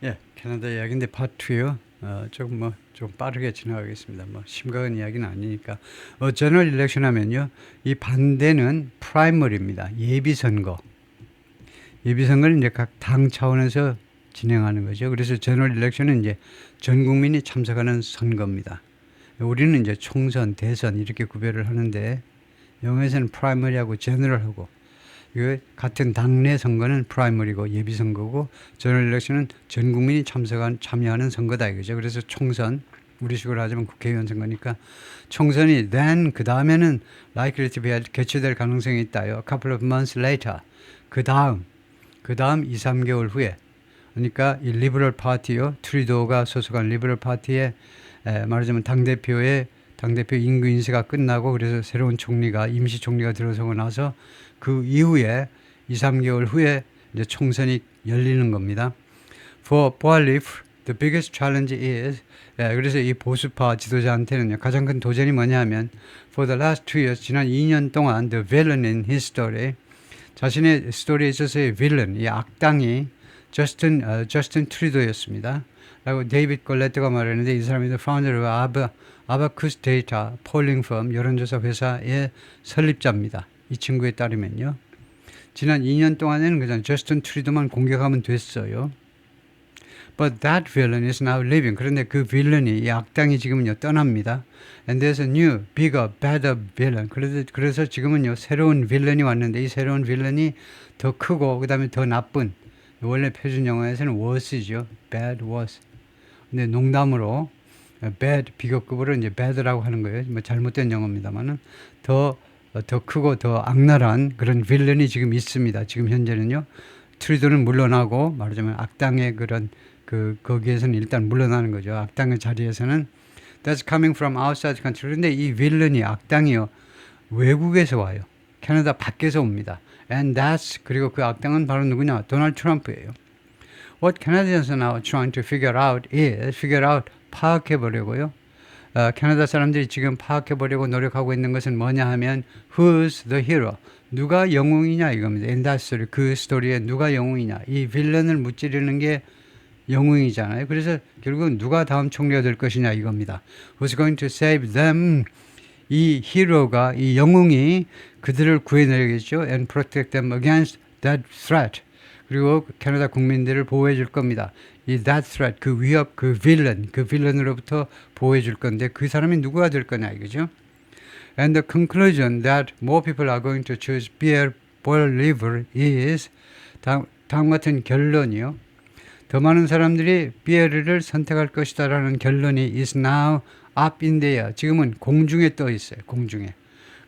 예, 캐나다 이야기인데 파트 2요. 조금 좀 빠르게 지나가겠습니다. 심각한 이야기는 아니니까. 제너럴 일렉션 하면요. 이 반대는 프라이머리입니다. 예비 선거. 예비 선거는 이제 각 당 차원에서 진행하는 거죠. 그래서 제너럴 일렉션은 이제 전 국민이 참석하는 선거입니다. 우리는 이제 총선, 대선 이렇게 구별을 하는데 영어에서는 프라이머리하고 제너럴하고 이거 같은 당내 선거는 프라이머리고 예비 선거고 제너럴 일렉션은 전 국민이 참여하는 선거다 이거죠. 그래서 총선 우리식으로 하자면 국회의원 선거니까 총선이 then 그 다음에는 likely to be 개최될 가능성이 있다요. A couple of months later 그 다음 2, 3개월 후에 그러니까 이 리버럴 파티요. 트루도가 소속한 리버럴 파티에 말하자면 당대표 임기 인사가 끝나고 그래서 새로운 총리가 임시 총리가 들어서고 나서 그 이후에 2, 3개월 후에 이제 총선이 열리는 겁니다. For Boalif, the biggest challenge is 그래서 이 보수파 지도자한테는 가장 큰 도전이 뭐냐면 for the last 2 years 지난 2년 동안 the villain in his story 자신의 스토리에 있어서의 villain 이 악당이 저스틴 트루도였습니다. 라고 데이빗 걸레트가 말했는데 이 사람이 founder of 아바쿠스 데이터 폴링 펌 여론조사 회사의 설립자입니다. 이 친구에 따르면요. 지난 2년 동안에는 그냥 저스틴 트루도만 공격하면 됐어요. But that villain is now leaving. 그런데 그 빌런이 이 악당이 지금은요 떠납니다. And there's a new, bigger, better villain. 그래서 지금은요 새로운 빌런이 왔는데 이 새로운 빌런이 더 크고 그 다음에 더 나쁜. 원래 표준 영어에서는 worse죠. bad, worse. 근데 농담으로 bad 비교급으로 이제 bad라고 하는 거예요. 잘못된 영어입니다만은 더 크고 더 악랄한 그런 빌런이 지금 있습니다. 지금 현재는요. 트루도는 물러나고 말하자면 악당의 그런 거기에서는 일단 물러나는 거죠. 악당의 자리에서는 that's coming from outside the country. 그런데 이 빌런이 악당이요. 외국에서 와요. 캐나다 밖에서 옵니다. And that's 그리고 그 악당은 바로 누구냐? 도널드 트럼프예요. What Canadians are now trying to figure out 파악해보려고요. 캐나다 사람들이 지금 파악해보려고 노력하고 있는 것은 뭐냐 하면 Who's the hero? 누가 영웅이냐 이겁니다. In that story, 그 스토리에 누가 영웅이냐. 이 빌런을 무찌르는 게 영웅이잖아요. 그래서 결국은 누가 다음 총리가 될 것이냐 이겁니다. Who's going to save them? 이 히로가, 이 영웅이 그들을 구해내겠죠. And protect them against that threat. 그리고 캐나다 국민들을 보호해 줄 겁니다. 이 that threat, 그 위협, 그 빌런으로부터 보호해 줄 건데 그 사람이 누구가 될 거냐 이거죠. And the conclusion that more people are going to choose Pierre Poilievre is 다음 같은 결론이요. 더 많은 사람들이 피에르를 선택할 것이다라는 결론이 is now up in the air. 지금은 공중에 떠 있어요.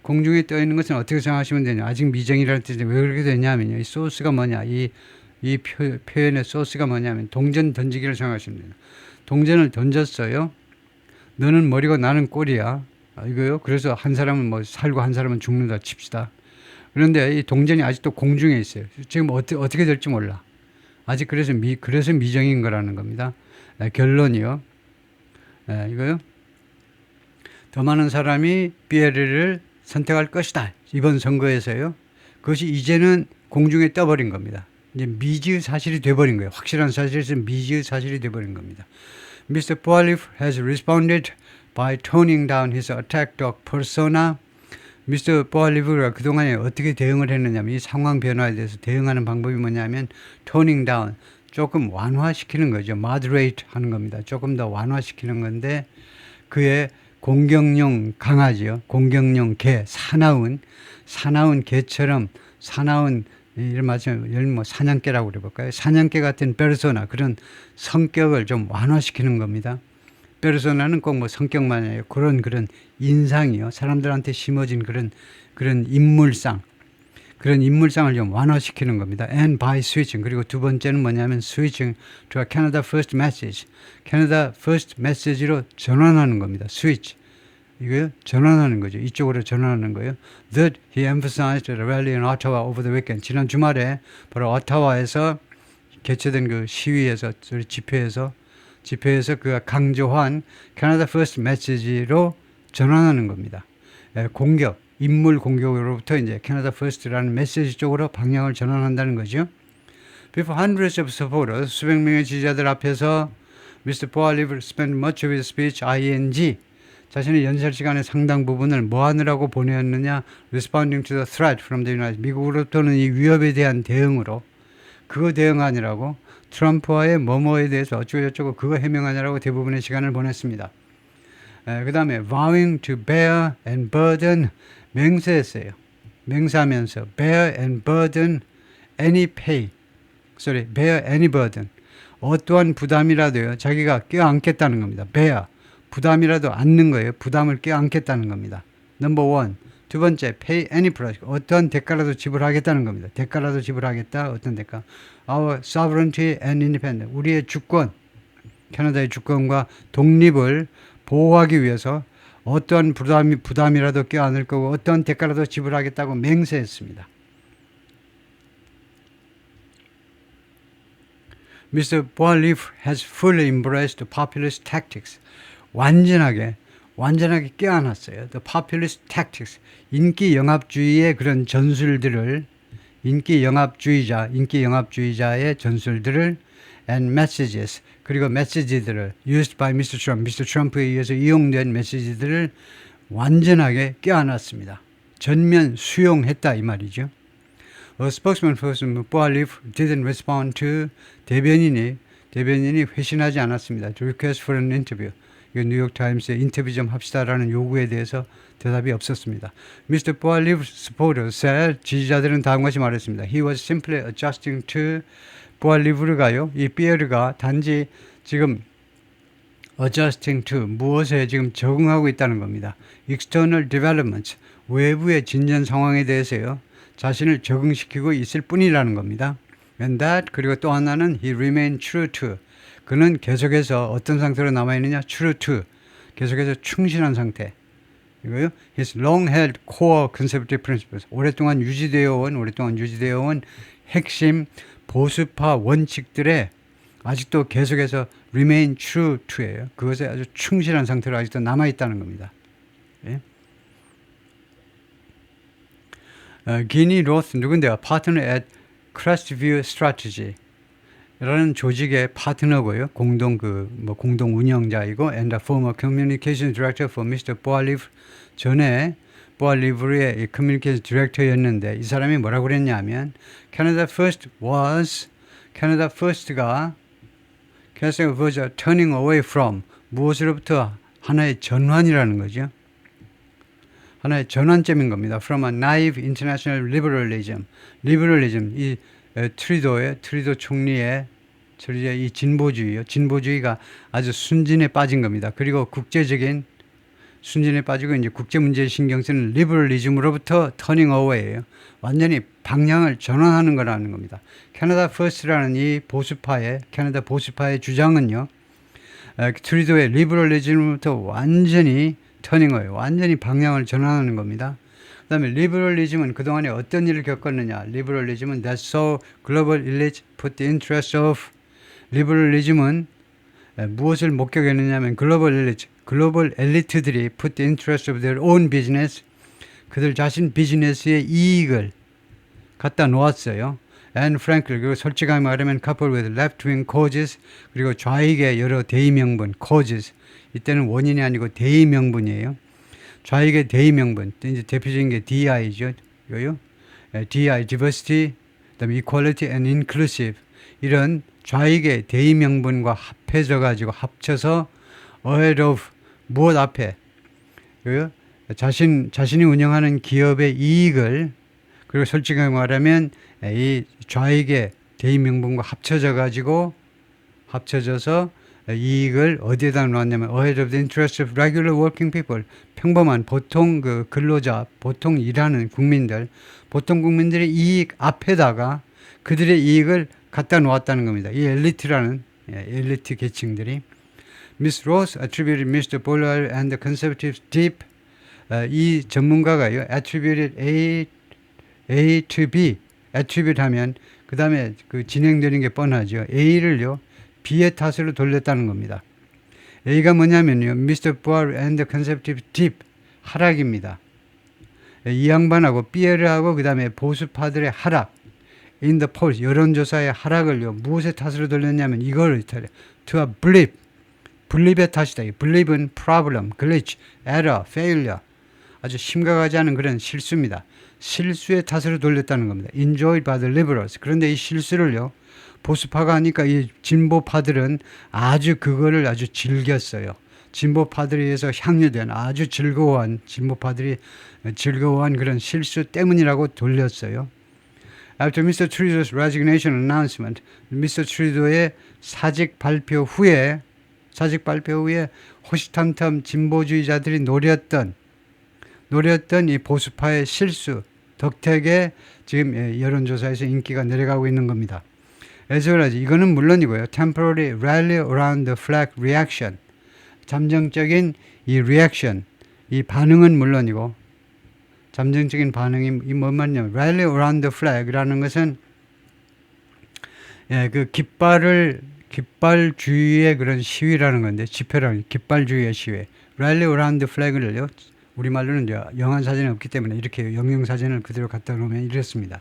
공중에 떠 있는 것은 어떻게 생각하시면 되냐. 아직 미정이라는 뜻인데 왜 그렇게 되냐면요. 이 소스가 뭐냐. 이 표현의 소스가 뭐냐면 동전 던지기를 생각하시면 돼요. 동전을 던졌어요. 너는 머리고 나는 꼬리야. 이거요. 그래서 한 사람은 살고 한 사람은 죽는다 칩시다. 그런데 이 동전이 아직도 공중에 있어요. 지금 어떻게 될지 몰라. 아직 그래서 미정인 거라는 겁니다. 결론이요. 이거요. 더 많은 사람이 피에르를 선택할 것이다. 이번 선거에서요. 그것이 이제는 공중에 떠버린 겁니다. 이제 미지의 사실이 돼버린 거예요. 확실한 사실에서 미지의 사실이 돼버린 겁니다. Mr. Poilievre has responded by toning down his attack dog persona. 미스터 보알리브가 그동안에 어떻게 대응을 했느냐면 이 상황 변화에 대해서 대응하는 방법이 뭐냐면 toning down, 조금 완화시키는 거죠. moderate 하는 겁니다. 조금 더 완화시키는 건데 그의 공격용 강아지요. 공격용 개, 사나운 개처럼 사나운 이런 말씀 사냥개라고 그래볼까요? 사냥개 같은 페르소나 그런 성격을 좀 완화시키는 겁니다. 페르소나는 꼭 성격만 아니에요. 그런 인상이요. 사람들한테 심어진 그런 인물상. 그런 인물상을 좀 완화시키는 겁니다. And by switching. 그리고 두 번째는 뭐냐면 switching to a Canada First Message. Canada First Message로 전환하는 겁니다. switch. 이거요? 전환하는 거죠. 이쪽으로 전환하는 거예요. That he emphasized at a rally in Ottawa over the weekend. 지난 주말에 바로 오타와에서 개최된 그 시위에서, 집회에서 그가 강조한 캐나다 퍼스트 메시지로 전환하는 겁니다. 인물 공격으로부터 이제 캐나다 퍼스트라는 메시지 쪽으로 방향을 전환한다는 거죠. Before hundreds of supporters, 수백 명의 지지자들 앞에서 Mr. Poilievre spent much of his speech ing. 자신의 연설 시간의 상당 부분을 뭐 하느라고 보내었느냐? Responding to the threat from the United States. 미국으로부터는 이 위협에 대한 대응으로 그거 대응하느라고 트럼프와의 뭐뭐에 대해서 어쩌고저쩌고 그거 해명하느라고 대부분의 시간을 보냈습니다. 그 다음에 vowing to bear and burden 맹세했어요. 맹세하면서 bear and burden any pay. bear any burden. 어떠한 부담이라도요. 자기가 껴안겠다는 겁니다. bear. 부담이라도 안는 거예요. 부담을 껴안겠다는 겁니다. 넘버 원. 두 번째, pay any price. 어떠한 대가라도 지불하겠다는 겁니다. 대가라도 지불하겠다. 어떤 대가? Our sovereignty and independence. 우리의 주권, 캐나다의 주권과 독립을 보호하기 위해서 어떠한 부담이라도 껴안을 거고 어떠한 대가라도 지불하겠다고 맹세했습니다. Mr. Poilievre has fully embraced populist tactics. 완전하게 껴안았어요. The populist tactics. 인기 영합주의의 그런 전술들을 인기 영합주의자의 전술들을 and messages. 그리고 메시지들을 used by Mr. Trump. Mr. Trump에 의해서 이용된 메시지들을 완전하게 껴안았습니다. 전면 수용했다 이 말이죠. A spokesman for Poilievre didn't respond to 대변인이 회신하지 않았습니다. To request for an interview. 뉴욕타임스에 인터뷰 좀 합시다라는 요구에 대해서 대답이 없었습니다. Mr. Poilievre supporters said 지지자들은 다음과 같이 말했습니다. He was simply adjusting to Poilievre가요. 이 피에르가 단지 지금 adjusting to 무엇에 지금 적응하고 있다는 겁니다. External developments 외부의 진전 상황에 대해서요. 자신을 적응시키고 있을 뿐이라는 겁니다. And that 그리고 또 하나는 he remained true to 그는 계속해서 어떤 상태로 남아있느냐? true to 계속해서 충실한 상태 이거요. His long-held core conservative principles 오랫동안 유지되어 온 핵심 보수파 원칙들에 아직도 계속해서 remain true to예요. 그것에 아주 충실한 상태로 아직도 남아있다는 겁니다. 예? 기니 로스 누군데요? 파트너 at Crestview Strategy 라는 조직의 파트너고요. 공동 운영자이고 and a former communication director for Mr. Poilievre 전에 Poilievre의 communication director였는데 이 사람이 뭐라고 그랬냐면 Canada First가 Canada First가 turning away from 무엇으로부터 하나의 전환이라는 거죠. 하나의 전환점인 겁니다. From a naive international liberalism. 이 트리도 총리의 이 진보주의가 아주 순진에 빠진 겁니다. 그리고 국제적인 순진에 빠지고 이제 국제 문제에 신경 쓰는 리버럴리즘으로부터 터닝 어웨이예요. 완전히 방향을 전환하는 거라는 겁니다. 캐나다 퍼스트라는 이 캐나다 보수파의 주장은요. 트리도의 리버럴리즘으로부터 완전히 터닝 어웨이, 완전히 방향을 전환하는 겁니다. 그 다음에 리버럴리즘은 그동안에 어떤 일을 겪었느냐. 리버럴리즘은 that so global elite put the interest of 리버럴리즘은 무엇을 목격했느냐 하면 글로벌 엘리트들이 put the interest of their own business 그들 자신 비즈니스의 이익을 갖다 놓았어요. And frankly 그리고 솔직하게 말하면 coupled with left-wing causes 그리고 좌익의 여러 대의명분 causes 이때는 원인이 아니고 대의명분이에요. 좌익의 대의명분 이제 대표적인 게 DI죠. DI diversity 그다음에 equality and inclusive 이런 좌익의 대의명분과 합쳐서 ahead of 무엇 앞에 자신이 운영하는 기업의 이익을 그리고 솔직하게 말하면 이 좌익의 대의명분과 합쳐져서 이익을 어디에다 놓았냐면 ahead of the interest of regular working people 평범한 보통 근로자 보통 일하는 보통 국민들의 이익 앞에다가 그들의 이익을 갖다 놓았다는 겁니다. 이 엘리트 계층들이 Miss Ross attributed Mr. Poilievre and the conservatives deep 이 전문가가요 attributed A to B attribute 하면 그 다음에 진행되는 게 뻔하죠. A를요 B의 탓으로 돌렸다는 겁니다. A가 뭐냐면요 Mr. Poilievre and the conservatives deep 하락입니다. 이 양반하고 피에르하고 그 다음에 보수파들의 하락 in the polls 여론조사의 하락을요 무엇의 탓으로 돌렸냐면 이걸 to a blip blip의 탓이다. blip은 problem, glitch, error, failure 아주 심각하지 않은 그런 실수입니다. 실수의 탓으로 돌렸다는 겁니다. enjoyed by the liberals. 그런데 이 실수를요 보수파가 하니까 이 진보파들은 아주 그거를 아주 즐겼어요. 진보파들에 의해서 향유된 아주 즐거워한 진보파들이 즐거워한 그런 실수 때문이라고 돌렸어요. After Mr. Trudeau's resignation announcement, Mr. Trudeau의 사직 발표 후에 호시탐탐 진보주의자들이 노렸던 이 보수파의 실수 덕택에 지금 여론조사에서 인기가 내려가고 있는 겁니다. As well as 이거는 물론이고요. Temporary rally around the flag reaction 잠정적인 이 reaction 이 반응은 물론이고 잠정적인 반응이 뭔 말이냐면 rally around the flag라는 것은 그 깃발주의의 그런 시위라는 건데 집회라는 깃발주의의 시위 rally around the flag을요 우리말로는 영한 사진이 없기 때문에 이렇게 영영사진을 그대로 갖다 놓으면 이렇습니다.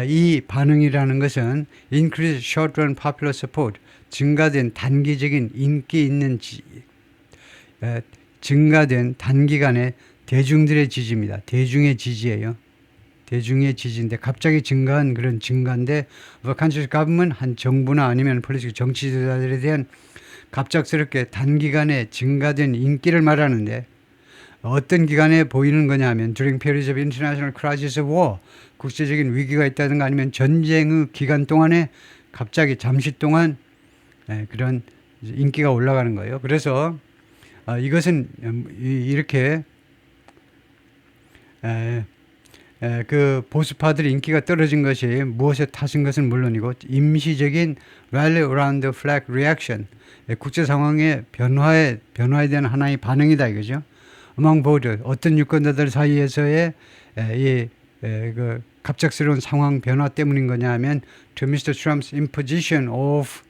이 반응이라는 것은 increased short-run popular support 증가된 단기적인 인기 있는 증가된 단기간의 대중들의 지지입니다. 대중의 지지예요. 대중의 지지인데 갑자기 증가한 그런 증가인데 vacant government 한 정부나 아니면 폴리틱 정치자들에 대한 갑작스럽게 단기간에 증가된 인기를 말하는데 어떤 기간에 보이는 거냐 하면 during periods of international crisis of war 국제적인 위기가 있다든가 아니면 전쟁의 기간 동안에 갑자기 잠시 동안 그런 인기가 올라가는 거예요. 그래서 이것은 이렇게 그 보수파들의 인기가 떨어진 것이 무엇에 탓인 것은 물론이고 임시적인 rally around the flag reaction 국제 상황의 변화에 대한 하나의 반응이다 이거죠. among voters 어떤 유권자들 사이에서의 그 갑작스러운 상황 변화 때문인 거냐 하면 to Mr. Trump's imposition of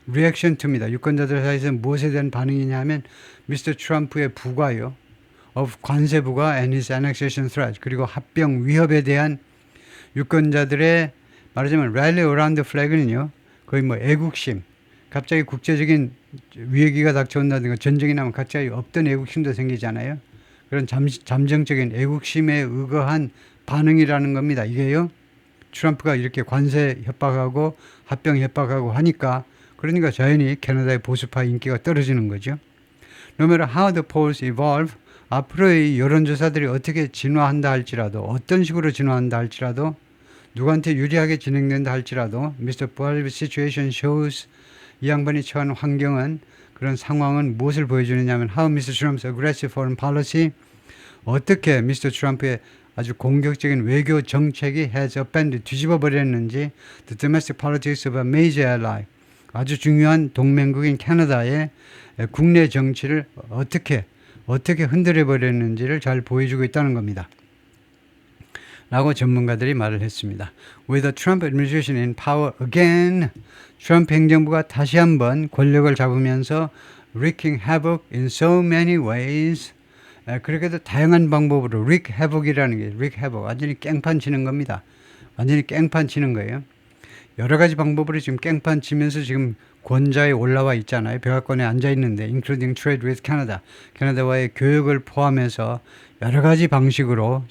reaction to입니다. 유권자들 사이에서 무엇에 대한 반응이냐 하면 Mr. 트럼프의 부과요. of 관세 부과 and his annexation threat 그리고 합병 위협에 대한 유권자들의 말하자면 rally around the flag는요. 거의 뭐 애국심 갑자기 국제적인 위기가 닥쳐온다든가 전쟁이 나면 갑자기 없던 애국심도 생기잖아요. 그런 잠정적인 애국심에 의거한 반응이라는 겁니다. 이게요. 트럼프가 이렇게 관세 협박하고 합병 협박하고 하니까 그러니까 자연히 캐나다의 보수파 인기가 떨어지는 거죠. No matter how the polls evolve 앞으로의 여론조사들이 어떻게 진화한다 할지라도 어떤 식으로 진화한다 할지라도 누구한테 유리하게 진행된다 할지라도 Mr. Boal's situation shows 이 양반이 처한 환경은 그런 상황은 무엇을 보여주느냐 하면 how Mr. Trump's aggressive foreign policy 어떻게 미스터 트럼프의 아주 공격적인 외교 정책이 has upended 뒤집어 버렸는지 the domestic politics of a major ally 아주 중요한 동맹국인 캐나다의 국내 정치를 어떻게 흔들어 버렸는지를 잘 보여주고 있다는 겁니다. 라고 전문가들이 말을 했습니다. With the Trump administration in power again, 트럼프 행정부가 다시 한번 권력을 잡으면서 wreaking havoc in so many ways. 그렇게도 다양한 방법으로 wreak havoc이라는 게 wreak havoc 완전히 깽판 치는 겁니다. 완전히 깽판 치는 거예요. 여러 가지 방법으로 지금 깽판 치면서 지금 권좌에 올라와 있잖아요. 백악관에 앉아 있는데 including trade with Canada. 캐나다와의 교역을 포함해서 여러 가지 방식으로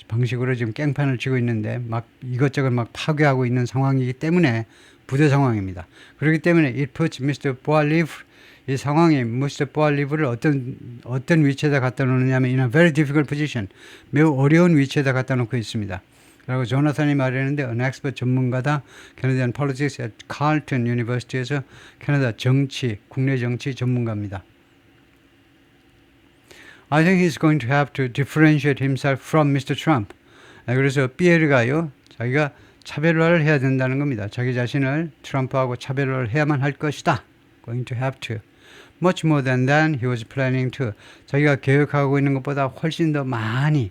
지금 깽판을 치고 있는데 막 이것저것 막 파괴하고 있는 상황이기 때문에 부대 상황입니다. 그렇기 때문에 it puts Mr. Boalliv 이 상황이 Mr. Boalliv를 어떤 위치에다 갖다 놓느냐면 in a very difficult position 매우 어려운 위치에다 갖다 놓고 있습니다. 그리고 조나탄이 말했는데 an expert 전문가다 Canadian Politics at Carleton University에서 캐나다 정치, 국내 정치 전문가입니다. I think he's going to have to differentiate himself from Mr. Trump. 그래서 피에르가요, 자기가 차별화를 해야 된다는 겁니다. 자기 자신을 트럼프하고 차별화를 해야만 할 것이다. Going to have to. Much more than he was planning to. 자기가 계획하고 있는 것보다 훨씬 더 많이,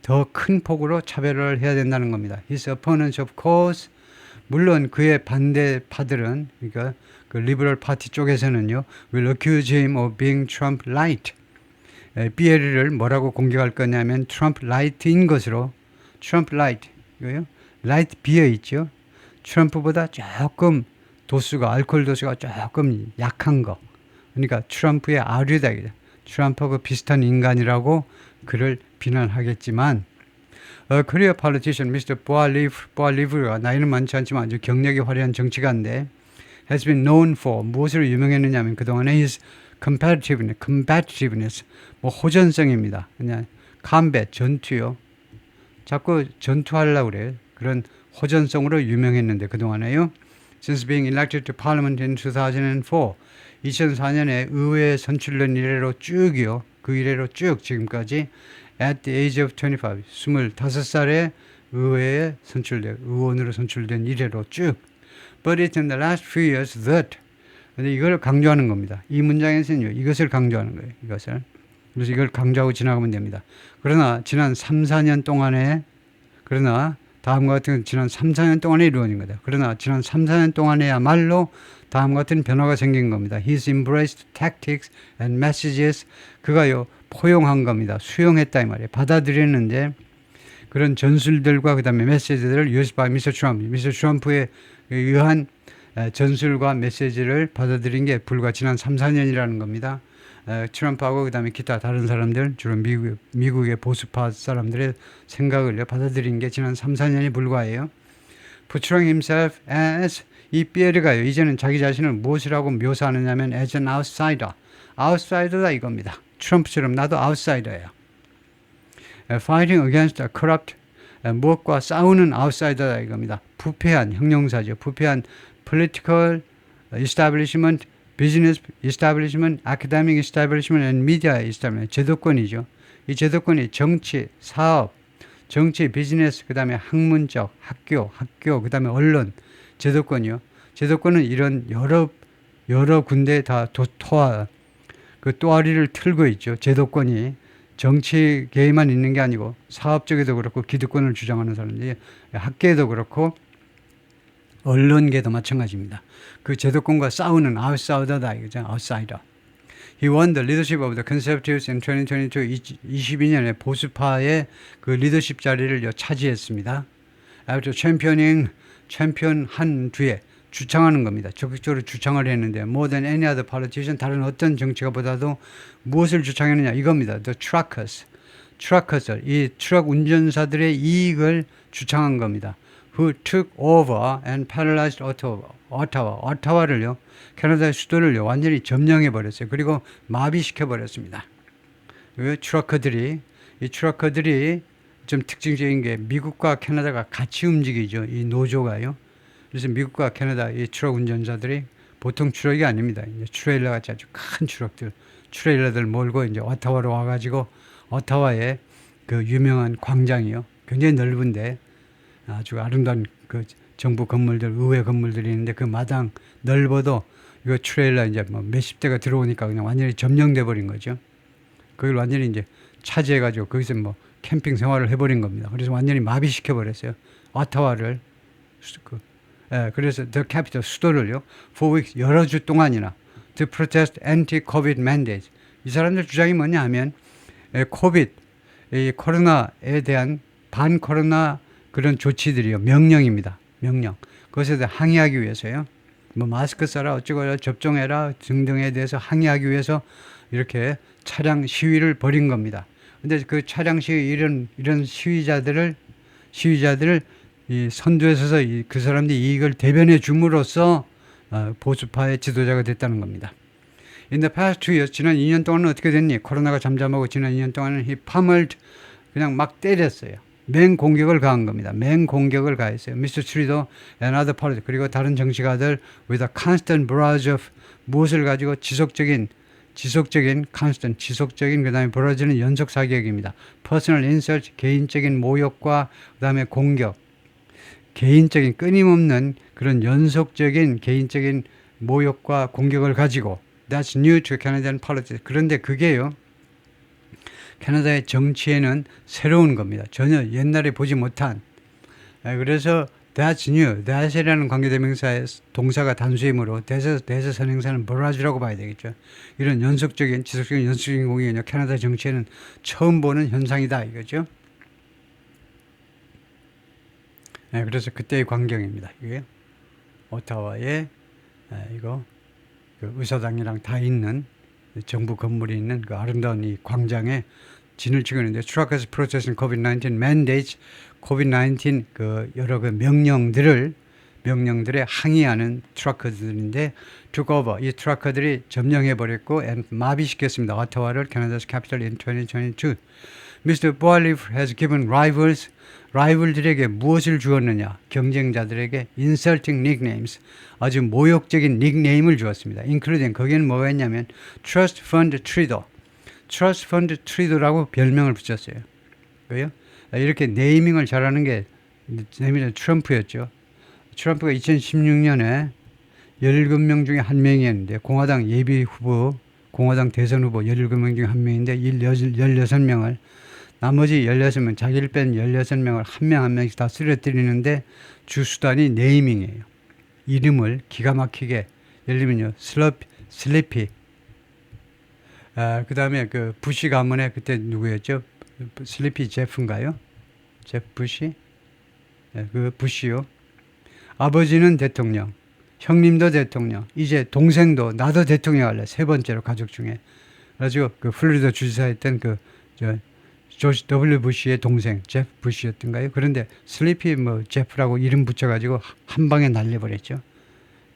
더 큰 폭으로 차별화를 해야 된다는 겁니다. His opponents, of course, 물론 그의 반대파들은, 그러니까 그 리버럴 파티 쪽에서는요, will accuse him of being Trump light. 피에르를 뭐라고 공격할 거냐면 트럼프 라이트인 것으로 트럼프 라이트 이거요 라이트 비어 있죠 트럼프보다 조금 도수가 알코올 도수가 조금 약한 거. 그러니까 트럼프의 아류다. 트럼프하고 비슷한 인간이라고 그를 비난하겠지만 코리아 politician Mr. 보알리브가 나이는 많지 않지만 아주 경력이 화려한 정치가인데 has been known for 무엇으로 유명했느냐 하면 그동안에 his combativeness 뭐 호전성입니다. 그냥 combat 전투요. 자꾸 전투하려고 그래. 그런 호전성으로 유명했는데 그동안에요. Since being elected to parliament in 2004 2004년에 의회에 선출된 이래로 쭉이요. 그 이래로 쭉 지금까지 at the age of 25, 25살에 의회에 의원으로 선출된 이래로 쭉. But it's in the last few years that. 근데 이걸 강조하는 겁니다. 이 문장에서는요, 이것을 강조하는 거예요. 이것을. 그래서 이걸 강조하고 지나가면 됩니다. 그러나 지난 3, 4년 동안에, 다음과 같은 지난 3, 4년 동안에 이루어진 거다. 그러나 지난 3, 4년 동안에야말로 다음과 같은 변화가 생긴 겁니다. He's embraced tactics and messages. 그가요, 포용한 겁니다. 수용했다 이 말이에요. 받아들였는데 그런 전술들과 그 다음에 메시지들을 used by Mr. Trump. Mr. Trump에 의한 전술과 메시지를 받아들인 게 불과 지난 3, 4년이라는 겁니다. 트럼프하고 그 다음에 기타 다른 사람들, 주로 미국의 보수파 사람들의 생각을 받아들인 게 지난 3, 4년이 불과해요. Portraying himself as 이 피에르가요. 이제는 자기 자신을 무엇이라고 묘사하느냐면 as an outsider. outsider다 이겁니다. 트럼프처럼 나도 outsider예요. Fighting against a corrupt 무엇과 싸우는 outsider다 이겁니다. 부패한 형용사죠. 부패한 political establishment, business establishment, academic establishment, and media establishment. 제도권이죠. 이 제도권이 정치, 사업, 정치, 비즈니스, 그 다음에 학문적, 학교, 그 다음에 언론, 제도권이요. 제도권은 이런 여러 군데 다 그 또아리를 틀고 있죠. 제도권이 정치계에만 있는 게 아니고 사업 쪽에도 그렇고 기득권을 주장하는 사람들이 학계에도 그렇고 언론계도 마찬가지입니다. 그 제도권과 싸우는 outsider다 이거죠. outsider. He won the leadership of the conservatives in 2022. 22년에 보수파의 그 리더십 자리를 차지했습니다. After 챔피언한 뒤에 주창하는 겁니다. 적극적으로 주창을 했는데 more than any other politician 다른 어떤 정치가보다도 무엇을 주창했느냐 이겁니다. The truckers, 이 트럭 운전사들의 이익을 주창한 겁니다. Who took over and paralyzed 오타와를요, 캐나다의 수도를요 완전히 점령해 버렸어요. 그리고 마비시켜 버렸습니다. 이 트럭커들이 좀 특징적인 게 미국과 캐나다가 같이 움직이죠. 이 노조가요. 그래서 미국과 캐나다 이 트럭 운전자들이 보통 트럭이 아닙니다. 이제 트레일러 같이 아주 큰 트레일러들 몰고 이제 오타와로 와가지고 오타와의 그 유명한 광장이요. 굉장히 넓은데 아주 아름다운 그 정부 건물들, 의회 건물들이 있는데 그 마당 넓어도 이거 트레일러 이제 뭐 몇십 대가 들어오니까 그냥 완전히 점령돼 버린 거죠. 그걸 완전히 이제 차지해가지고 거기서 뭐 캠핑 생활을 해버린 겁니다. 그래서 완전히 마비시켜 버렸어요. 오타와를. 그래서 the capital 수도를요 for weeks 여러 주 동안이나 to protest anti-COVID mandates. 이 사람들 주장이 뭐냐 하면 이 코로나에 대한 반코로나 그런 조치들이요 명령입니다. 명령. 그것에 대해 항의하기 위해서요. 뭐 마스크 써라 어쩌고저쩌고 접종해라 등등에 대해서 항의하기 위해서 이렇게 차량 시위를 벌인 겁니다. 근데 그 차량 시위 이런 시위자들을 이 선두에 서서 그 사람들이 이익을 대변해 줌으로써 보수파의 지도자가 됐다는 겁니다. In the past 2 years, 지난 2년 동안은 어떻게 됐니? 코로나가 잠잠하고 지난 2년 동안은 he pummeled 그냥 막 때렸어요. 맹공격을 가한 겁니다. 맹공격을 가했어요. Mr. Trudeau and other parties 그리고 다른 정치가들 with a constant barrage of 무엇을 가지고 지속적인 그 다음에 barrage는 연속 사격입니다. Personal insult 개인적인 모욕과 그 다음에 공격 개인적인 끊임없는 그런 연속적인 개인적인 모욕과 공격을 가지고 That's new to Canadian politics. 그런데 그게요. 캐나다의 정치에는 새로운 겁니다. 전혀 옛날에 보지 못한. 그래서 That's new. That이라는 관계대명사의 동사가 단수이므로 대세선행사는 barrage라고 봐야 되겠죠. 이런 지속적인 공격이 캐나다 정치에는 처음 보는 현상이다 이거죠. 그래서 그때의 광경입니다. 이게. 오타와에 이거 그 의사당이랑 다 있는 정부 건물이 있는 그 아름다운 이 광장에 진을 치고 있는데 truckers protesting COVID-19 mandates, COVID-19 그 여러 그 명령들에 항의하는 트러커들인데 took over. 이 트러커들이 점령해 버렸고 마비시켰습니다. 오타와를 캐나다's capital in 2022. Mr. Boalif has given 라이벌들에게 무엇을 주었느냐? 경쟁자들에게 insulting nicknames, 아주 모욕적인 닉네임을 주었습니다. including 거기에는 뭐가 있냐면 Trust Fund Trudeau라고 별명을 붙였어요. 그래요? 이렇게 네이밍을 잘하는 게 트럼프였죠. 트럼프가 2016년에 17명 중에 한 명이었는데 공화당 예비 후보, 공화당 대선 후보 17명 중에 한 명인데 16명을 나머지 16명, 자기를 뺀 16명을 한 명 한 명씩 다 쓰러뜨리는데 주수단이 네이밍이에요. 이름을 기가 막히게, 예를 들면요, 슬리피. 그 다음에 그 부시 가문의 그때 누구였죠? 슬리피 제프인가요? 제프 부시? 그 부시요. 아버지는 대통령, 형님도 대통령, 이제 동생도 나도 대통령 할래. 세 번째로 가족 중에. 그래가지고 그 플로리다 주지사였던 조지 W 부시의 동생 제프 부시였던가요? 그런데 슬리피 제프라고 이름 붙여가지고 한 방에 날려버렸죠.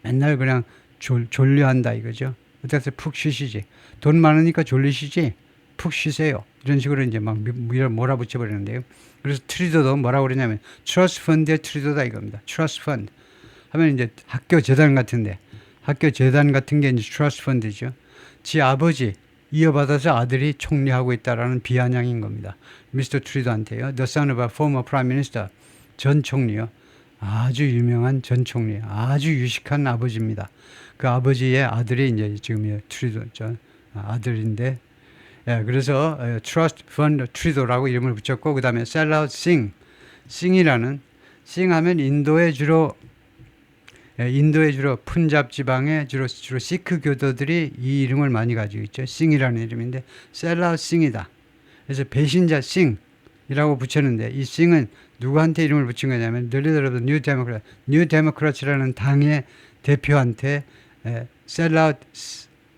맨날 그냥 졸려한다 이거죠. 어떻게 푹 쉬시지. 돈 많으니까 졸리시지. 푹 쉬세요. 이런 식으로 이제 막 몰아붙여버리는데요. 그래서 트리도도 뭐라고 그러냐면 트러스트 펀드의 트리도다 이겁니다. 트러스트 펀드 하면 이제 학교 재단 같은 게 이제 트러스트 펀드죠. 지 아버지 이어받아서 아들이 총리하고 있다라는 비아냥인 겁니다. 미스터 트리도한테요. The son of a former prime minister. 전 총리요. 아주 유명한 전 총리. 아주 유식한 아버지입니다. 그 아버지의 아들이 이제 지금 트리도 아들인데, 그래서 Trust Fund 트리도라고 이름을 붙였고, 그 다음에 Sellout Singh. 싱하면 인도에 주로 푼잡 지방에 주로 시크 교도들이 이 이름을 많이 가지고 있죠. 싱이라는 이름인데 셀라웃 싱이다. 그래서 배신자 싱이라고 붙였는데 이 싱은 누구한테 이름을 붙인 거냐면 늘리더라도 뉴 데모크라츠라는 당의 대표한테 셀라웃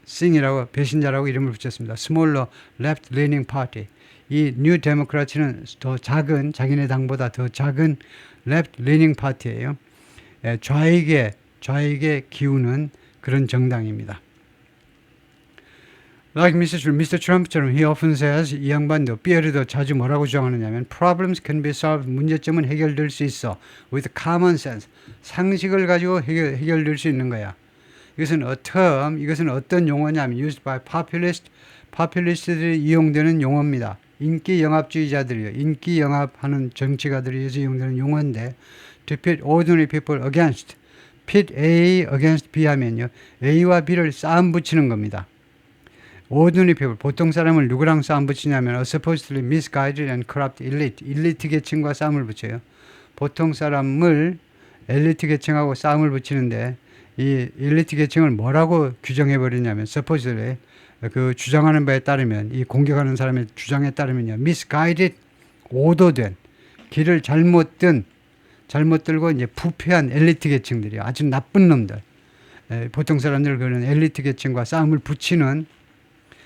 싱이라고 배신자라고 이름을 붙였습니다. 스몰러 레프트 리닝 파티. 이 뉴 데모크라츠는 더 작은 자기네 당보다 더 작은 레프트 리닝 파티예요. 좌익에 기우는 그런 정당입니다. Like Mr. Trump처럼 he often says, 이 양반도 피에르도 자주 뭐라고 주장하느냐면 problems can be solved, 문제점은 해결될 수 있어 with common sense, 상식을 가지고 해결될 수 있는 거야. 이것은 어떤 용어냐면 used by populist들이 이용되는 용어입니다. 인기 영합주의자들이요. 인기 영합하는 정치가들이 위해서 이용되는 용어인데 to pit ordinary people against, pit A against B 하면요. A와 B를 싸움 붙이는 겁니다. ordinary people, 보통 사람을 누구랑 싸움 붙이냐면 a supposedly misguided and corrupt elite, 엘리트 계층과 싸움을 붙여요. 보통 사람을 엘리트 계층하고 싸움을 붙이는데 이 엘리트 계층을 뭐라고 규정해버리냐면 supposedly 그 주장하는 바에 따르면 이 공격하는 사람의 주장에 따르면요. misguided, 오도된, 길을 잘못 들고 이제 부패한 엘리트 계층들이요. 아주 나쁜 놈들. 보통 사람들 그런 엘리트 계층과 싸움을 붙이는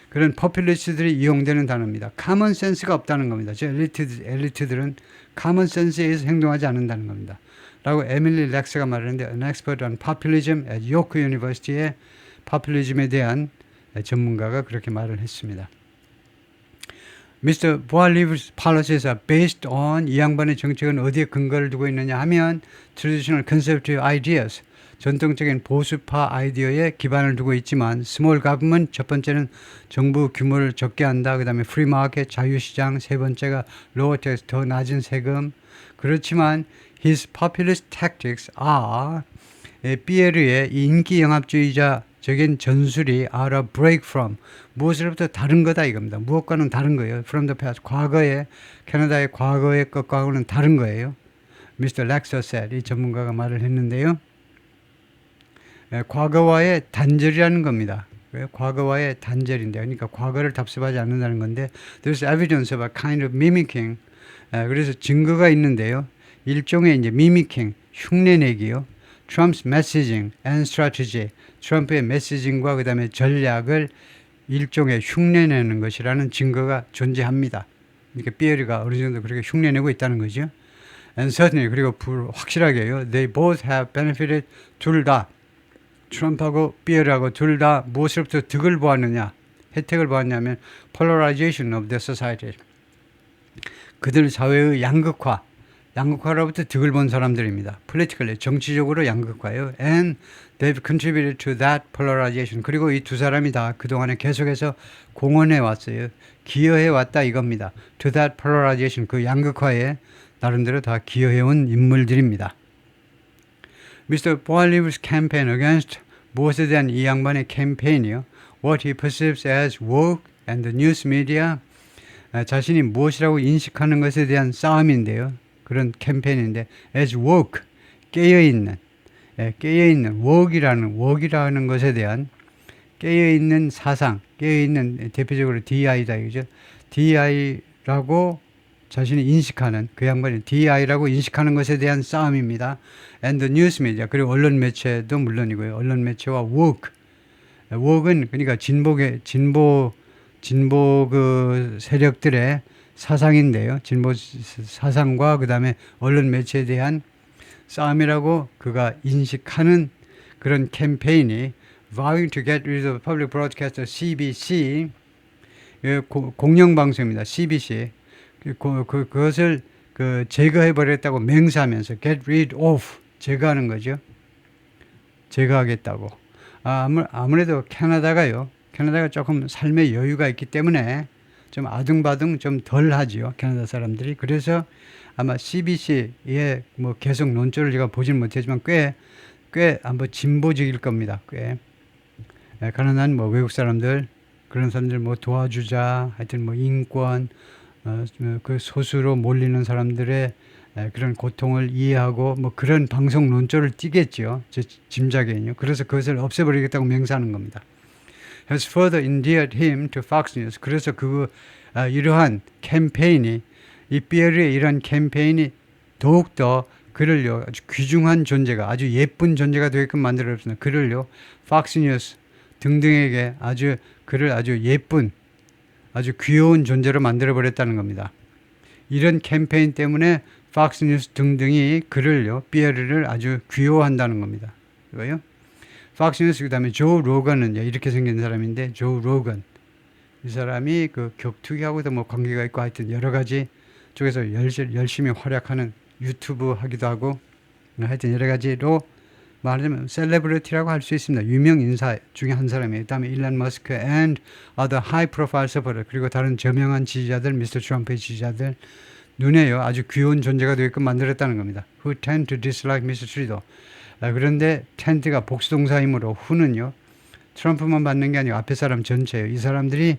그런 포퓰리스트들이 이용되는 단어입니다. 카먼 센스가 없다는 겁니다. 저 엘리트들은 카먼 센스에 의해서 행동하지 않는다는 겁니다. 라고 에밀리 렉스가 말하는데 An expert on populism at York University의 포퓰리즘에 대한 전문가가 그렇게 말을 했습니다. Mr. Boaliv's policies are based on, 이 양반의 정책은 어디에 근거를 두고 있느냐 하면 traditional conservative ideas, 전통적인 보수파 아이디어에 기반을 두고 있지만 small government, 첫 번째는 정부 규모를 적게 한다. 그 다음에 free market, 자유시장, 세 번째가 lower tax, 더 낮은 세금. 그렇지만 his populist tactics are, 피에르의 인기 영합주의자적인 전술이 are a break from, 무엇으로부터 다른 거다 이겁니다. 무엇과는 다른 거예요. From the past, 과거에 캐나다의 과거의 것과는 다른 거예요. Mr. Lexer said, 이 전문가가 말을 했는데요. 과거와의 단절이라는 겁니다. 과거와의 단절인데, 그러니까 과거를 답습하지 않는다는 건데, there's evidence of a kind of mimicking. 그래서 증거가 있는데요. 일종의 이제 mimicking, 흉내내기요. Trump's messaging and strategy. 트럼프의 메시징과 그 다음에 전략을 일종의 흉내내는 것이라는 증거가 존재합니다. 그러니까 피에르가 어느 정도 그렇게 흉내내고 있다는 거죠. And certainly, 그리고 확실하게요. They both have benefited. 둘 다, 트럼프하고 피에르하고 둘 다 무엇으로부터 득을 보았느냐, 혜택을 보았냐면 polarization of the society. 그들 사회의 양극화로부터 득을 본 사람들입니다. politically, 정치적으로 양극화예요. And they've contributed to that polarization. 그리고 이 두 사람이 다 그동안에 계속해서 공헌해 왔어요. 기여해 왔다 이겁니다. To that polarization, 그 양극화에 나름대로 다 기여해 온 인물들입니다. Mr. Poilievre's campaign against 무엇에 대한 이 양반의 캠페인이요. What he perceives as woke and the news media. 자신이 무엇이라고 인식하는 것에 대한 싸움인데요. 그런 캠페인인데 as woke, 깨어있는 woke이라는 것에 대한 깨어있는 사상, 깨어있는 대표적으로 DI다 이거죠. DI라고 자신이 인식하는 그 양반이 DI라고 인식하는 것에 대한 싸움입니다. And the news media, 그리고 언론 매체도 물론이고요. 언론 매체와 woke은 그러니까 진보 그 세력들의 사상인데요. 진보 사상과 그 다음에 언론 매체에 대한 싸움이라고 그가 인식하는 그런 캠페인이 Vowing to get rid of public broadcaster CBC, 공영방송입니다. CBC. 그것을 제거해버렸다고 맹세하면서 get rid of, 제거하는 거죠. 제거하겠다고. 아무래도 캐나다가 조금 삶의 여유가 있기 때문에 좀 아둥바둥 좀 덜 하지요. 캐나다 사람들이. 그래서 아마 CBC에 뭐 계속 논조를 제가 보진 못했지만 꽤 한번 진보적일 겁니다. 꽤. 가난한 뭐 외국 사람들, 그런 사람들 뭐 도와주자, 하여튼 뭐 인권, 그 소수로 몰리는 사람들의 그런 고통을 이해하고 뭐 그런 방송 논조를 띠겠죠. 제 짐작에는요. 그래서 그것을 없애버리겠다고 맹세하는 겁니다. Has further endeared him to Fox News. 그래서 이러한 캠페인이, 이 피에르의 이러한 캠페인이 더욱더 그를요, 아주 귀중한 존재가, 아주 예쁜 존재가 되게끔 만들어졌습니다. 그를요, Fox News 등등에게 그를 아주 예쁜, 아주 귀여운 존재로 만들어버렸다는 겁니다. 이런 캠페인 때문에 Fox News 등등이 그를요, 피에르를 아주 귀여워한다는 겁니다. 이거요. Fox News 그 다음에 조 로건은 이렇게 생긴 사람인데, 조 로건. 이 사람이 그 격투기하고도 뭐 관계가 있고 하여튼 여러 가지 쪽에서 열심히 활약하는 유튜브 하기도 하고 하여튼 여러 가지로 말하자면 셀레브리티라고 할 수 있습니다. 유명 인사 중에 한 사람이에요. 그다음에 일론 머스크 and other high profile supporter, 그리고 다른 저명한 지지자들, 미스터 트럼프의 지지자들 눈에요 아주 귀여운 존재가 되게끔 만들었다는 겁니다. Who tend to dislike Mr. Trudeau. 그런데 tend가 복수동사이므로 who는요 트럼프만 받는 게 아니고 앞에 사람 전체예요. 이 사람들이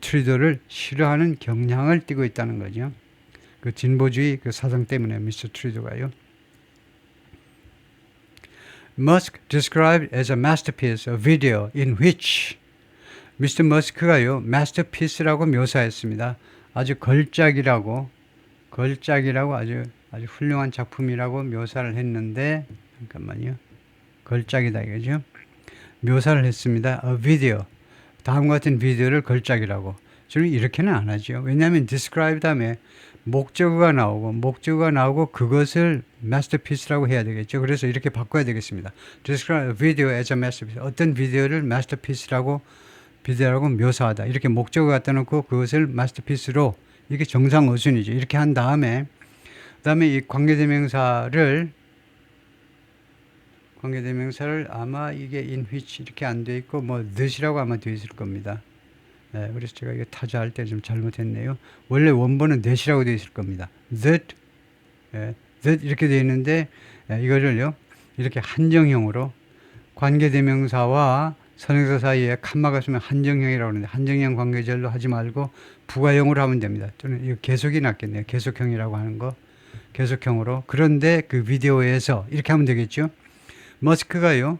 트루도를 싫어하는 경향을 띠고 있다는 거죠. 그 진보주의 그 사상 때문에 미스터 트루도가요. Musk described as a masterpiece a video in which 미스터 머스크가요 masterpiece라고 묘사했습니다. 아주 걸작이라고 아주 훌륭한 작품이라고 묘사를 했는데 잠깐만요. 걸작이다 이거죠. 묘사를 했습니다. A video. 다음과 같은 비디오를 걸작이라고. 저는 이렇게는 안 하죠. 왜냐하면 describe 다음에 목적어가 나오고 그것을 masterpiece라고 해야 되겠죠. 그래서 이렇게 바꿔야 되겠습니다. Describe a video as a masterpiece. 어떤 비디오를 masterpiece라고 묘사하다. 이렇게 목적어 갖다 놓고 그것을 masterpiece로 이게 정상 어순이죠. 이렇게 한 다음에 그다음에 이 관계대명사를 아마 이게 in which 이렇게 안 돼 있고 뭐 that이라고 아마 되어 있을 겁니다. 그래서 제가 이거 타자할 때 좀 잘못했네요. 원래 원본은 that이라고 되어 있을 겁니다. that 이렇게 되어 있는데 이거를요 이렇게 한정형으로 관계대명사와 선행사 사이에 칸마가 있으면 한정형이라고 하는데 한정형 관계절로 하지 말고 부가형으로 하면 됩니다. 저는 이거 계속이 낫겠네요. 계속형이라고 하는 거 계속형으로. 그런데 그 비디오에서 이렇게 하면 되겠죠. 머스크가요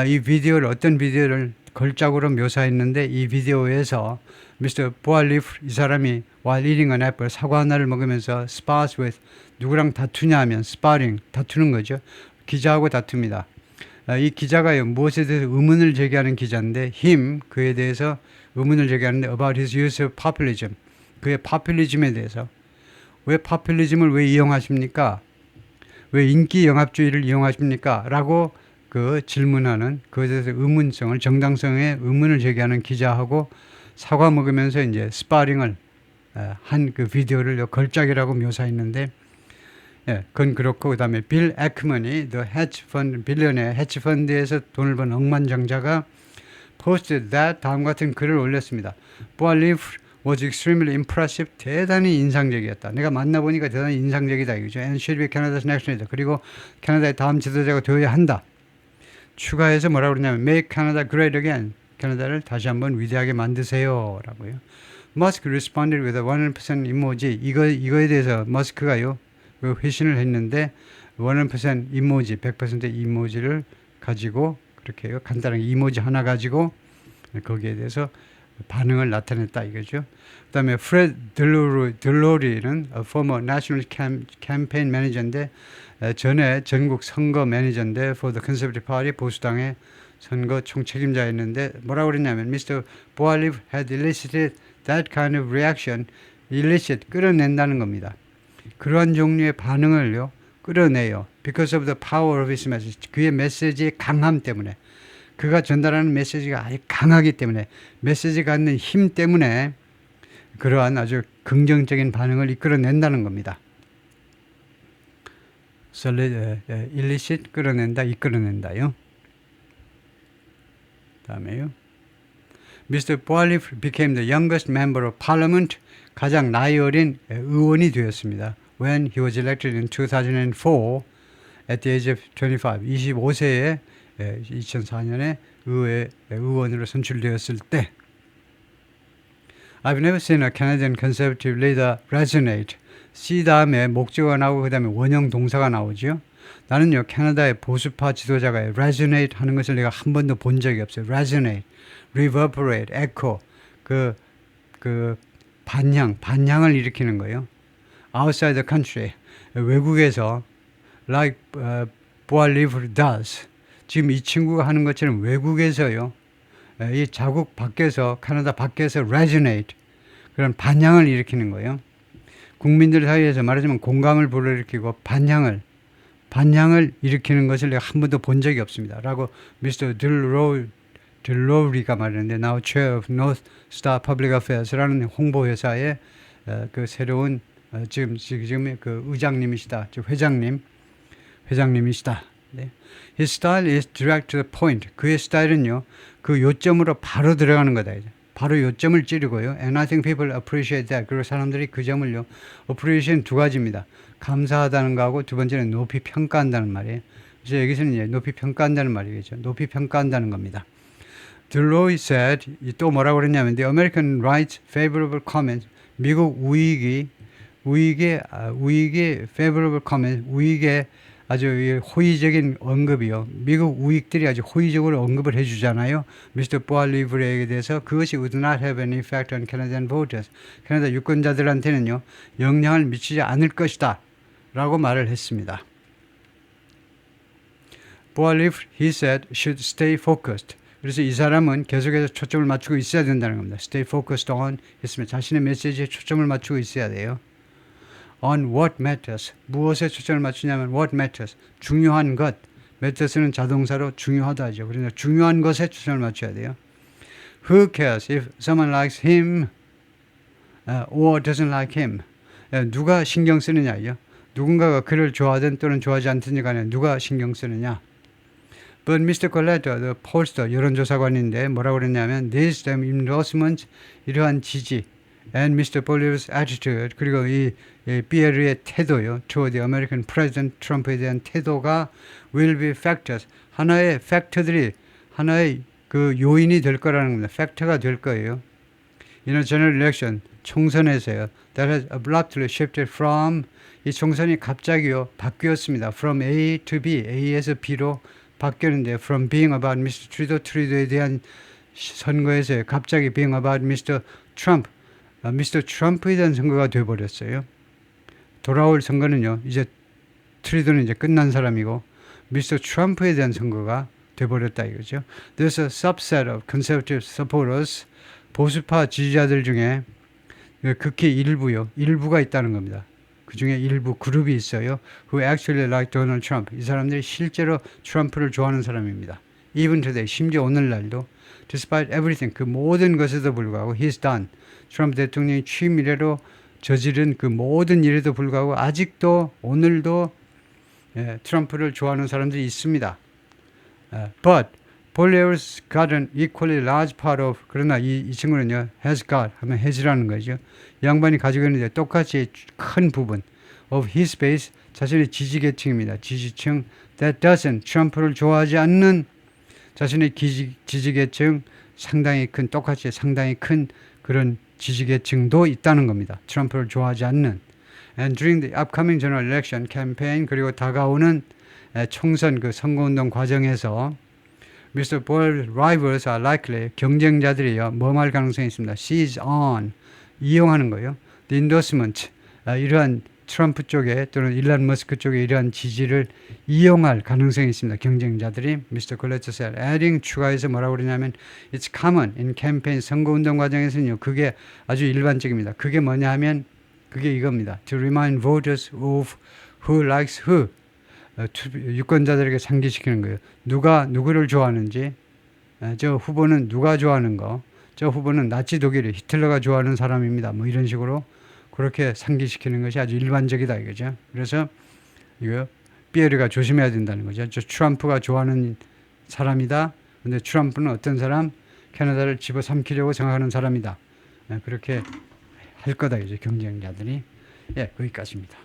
이 비디오를 어떤 비디오를 걸작으로 묘사했는데 이 비디오에서 미스터 보알리프 이 사람이 while eating an apple 사과 하나를 먹으면서 spars with 누구랑 다투냐 하면 sparring 다투는 거죠. 기자하고 다툽니다. 이 기자가요, 무엇에 대해서 의문을 제기하는 기자인데, 그에 대해서 의문을 제기하는데, about his use of populism. 그의 파퓰리즘에 대해서. 왜 파퓰리즘을 왜 이용하십니까? 왜 인기 영합주의를 이용하십니까? 라고 그 질문하는, 그에 대해서 의문성을, 정당성에 의문을 제기하는 기자하고 사과 먹으면서 이제 스파링을 한 그 비디오를 걸작이라고 묘사했는데, 예, 그건 그렇고, 그 다음에 빌 에크먼이 the hedge fund, 빌리언의 헤지 펀드에서 돈을 번 억만장자가 posted that 다음 같은 글을 올렸습니다. Boalif was extremely impressive. 대단히 인상적이었다. 내가 만나보니까 대단히 인상적이다. 이거죠. And should be Canada's next leader. 그리고 캐나다의 다음 지도자가 되어야 한다. 추가해서 뭐라고 그러냐면 make Canada great again. 캐나다를 다시 한번 위대하게 만드세요. 라고요. Musk responded with a 100% emoji. 이거에 대해서 머스크가요, 그 회신을 했는데 100% 이모지, 100% 이모지를 가지고 그렇게 간단하게 이모지 하나 가지고 거기에 대해서 반응을 나타냈다 이거죠. 그다음에 프레드 들로리는 former national campaign manager인데 전에 전국 선거 매니저인데 for the Conservative Party 보수당의 선거 총책임자였는데 뭐라고 그랬냐면 Mr. Boalif had elicited that kind of reaction. elicit 끌어낸다는 겁니다. 그러한 종류의 반응을요 끌어내요. Because of the power of his message. 그의 메시지의 강함 때문에. 그가 전달하는 메시지가 아주 강하기 때문에, 메시지가 갖는 힘 때문에 그러한 아주 긍정적인 반응을 이끌어낸다는 겁니다. illicit 끌어낸다, 이끌어낸다요. 다음에요. Mr. Boalif became the youngest member of parliament. 가장 나이 어린 의원이 되었습니다. When he was elected in 2004 at the age of 25. 25세에 2004년에 의원으로 선출되었을 때 I've never seen a Canadian conservative leader resonate. C 다음에 목적어가 나오고 그 다음에 원형 동사가 나오죠. 나는요 캐나다의 보수파 지도자가 resonate 하는 것을 내가 한 번도 본 적이 없어요. resonate, reverberate, echo 그 반향을 일으키는 거예요. outside the country 외국에서 like Boalif does. 지금 이 친구가 하는 것처럼 외국에서요, 이 자국 밖에서, 캐나다 밖에서 resonate, 그런 반향을 일으키는 거예요. 국민들 사이에서 말하자면 공감을 불러일으키고 반향을 일으키는 것을 내가 한 번도 본 적이 없습니다. 라고 미스터 들로리가 말했는데, now chair of North Star Public Affairs라는 홍보회사의 그 새로운 지금의 그 의장님이시다, 회장님이시다. 네. His style is direct to the point. 그의 스타일은요, 그 요점으로 바로 들어가는 거다. 이제. 바로 요점을 찌르고요. And I think people appreciate that. 그리고 사람들이 그 점을요, appreciation 두 가지입니다. 감사하다는 거하고 두 번째는 높이 평가한다는 말이에요. 그래서 여기서는 이제 높이 평가한다는 말이겠죠. 높이 평가한다는 겁니다. Deloy said, 또 뭐라고 그랬냐면, the American right's favorable comments. 미국 우익의 favorable comments, 우익의 아주 호의적인 언급이요. 미국 우익들이 아주 호의적으로 언급을 해주잖아요. 미스터 보알리브에 대해서 그것이 would not have any effect on Canadian voters. 캐나다 유권자들한테는요, 영향을 미치지 않을 것이다. 라고 말을 했습니다. 보알리브, he said, should stay focused. 그래서 이 사람은 계속해서 초점을 맞추고 있어야 된다는 겁니다. Stay focused on 했으면 자신의 메시지에 초점을 맞추고 있어야 돼요. On what matters. 무엇에 초점을 맞추냐면 what matters. 중요한 것. matters는 자동사로 중요하다 하죠. 그러니까 중요한 것에 초점을 맞춰야 돼요. Who cares if someone likes him or doesn't like him. 누가 신경 쓰느냐요. 누군가가 그를 좋아하든 또는 좋아하지 않든지 간에 누가 신경 쓰느냐. But Mr. Coletta, the pollster, 여론조사관인데 뭐라고 그랬냐면 these endorsements, 이러한 지지 and Mr. Boalif's attitude, 그리고 이 비에르의 태도요, toward the American President 트럼프에 대한 태도가 will be factors, 하나의 팩터들이, 하나의 그 요인이 될 거라는 겁니다. 팩터가 될 거예요. In a general election, 총선에서요, that has abruptly shifted from, 이 총선이 갑자기요, 바뀌었습니다. From A to B, A에서 B로 바뀌었는데, from being about Mr. Trudeau에 대한 선거에서 갑자기 being about Mr. Trump, 미스터 트럼프에 대한 선거가 되어버렸어요. 돌아올 선거는요, 이제 트루도는 이제 끝난 사람이고 미스터 트럼프에 대한 선거가 돼버렸다 이거죠. There's a subset of conservative supporters, 보수파 지지자들 중에 극히 일부가 있다는 겁니다. 그 중에 일부 그룹이 있어요. Who actually like Donald Trump. 이 사람들이 실제로 트럼프를 좋아하는 사람입니다. Even today, 심지어 오늘날도 despite everything, 그 모든 것에도 불구하고 he's done. 트럼프 대통령이 취임 이래로 저지른 그 모든 일에도 불구하고 아직도 오늘도 트럼프를 좋아하는 사람들이 있습니다. But Paul's got an equally large part of, 그러나 이 친구는요, has got 하면 has라는 거죠. 양반이 가지고 있는데 똑같이 큰 부분 of his base, 자신의 지지계층입니다. 지지층 that doesn't, 트럼프를 좋아하지 않는 자신의 지지계층 똑같이 상당히 큰 그런 지지계층도 있다는 겁니다. 트럼프를 좋아하지 않는. And during the upcoming general election campaign, 그리고 다가오는 총선 그 선거운동 과정에서 Mr. Paul's rivals are likely, 경쟁자들이요, 뭐할 가능성이 있습니다. Seize on, 이용하는 거예요. The endorsement, 이러한 트럼프 쪽에 또는 일론 머스크 쪽에 이러한 지지를 이용할 가능성이 있습니다. 경쟁자들이. Mr. Colette said, adding, 추가해서 뭐라고 그러냐면 It's common in campaign, 선거운동 과정에서는요, 그게 아주 일반적입니다. 그게 뭐냐 하면 그게 이겁니다. To remind voters of who likes who. 유권자들에게 상기시키는 거예요. 누가 누구를 좋아하는지, 저 후보는 누가 좋아하는 거, 저 후보는 나치 독일 히틀러가 좋아하는 사람입니다. 뭐 이런 식으로 그렇게 상기시키는 것이 아주 일반적이다 이거죠. 그래서 이거 피에르가 조심해야 된다는 거죠. 저 트럼프가 좋아하는 사람이다. 근데 트럼프는 어떤 사람? 캐나다를 집어삼키려고 생각하는 사람이다. 그렇게 할 거다 이제 경쟁자들이. 거기까지입니다.